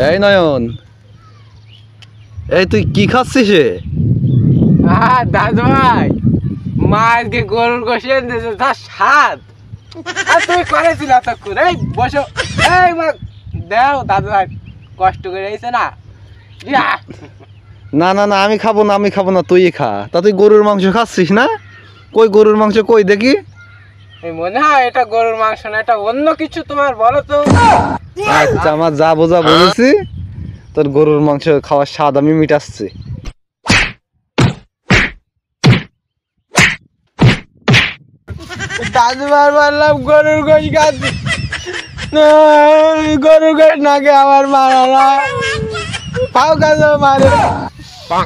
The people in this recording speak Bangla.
এই নয়ন, এই তুই কি খাচ্ছিস? দাদু ভাই, মা আজকে গরুর গোশত এনেছে, তার স্বাদ। আর তুই করেছিল তখন। এই বসো, এই মা দেও। দাদু ভাই কষ্ট করে এসে না। না না না, আমি খাবো না, আমি খাবো না, তুই খা। তা তুই গরুর মাংস খাচ্ছিস না? কই গরুর মাংস, কই দেখি। মনে হয় এটা গরুর মাংস না, এটা অন্য কিছু। তোমার বলো তো। আচ্ছা, আমার যা বোঝা বলেছি, তোর গরুর মাংস খাওয়ার স্বাদ আমি মিটাচ্ছি। দাদু ভাই বললাম গরুর গোশ খাচ্ছি, গরুর গোশ নাকি আমার মারা না, পাও কাজ মারে। মা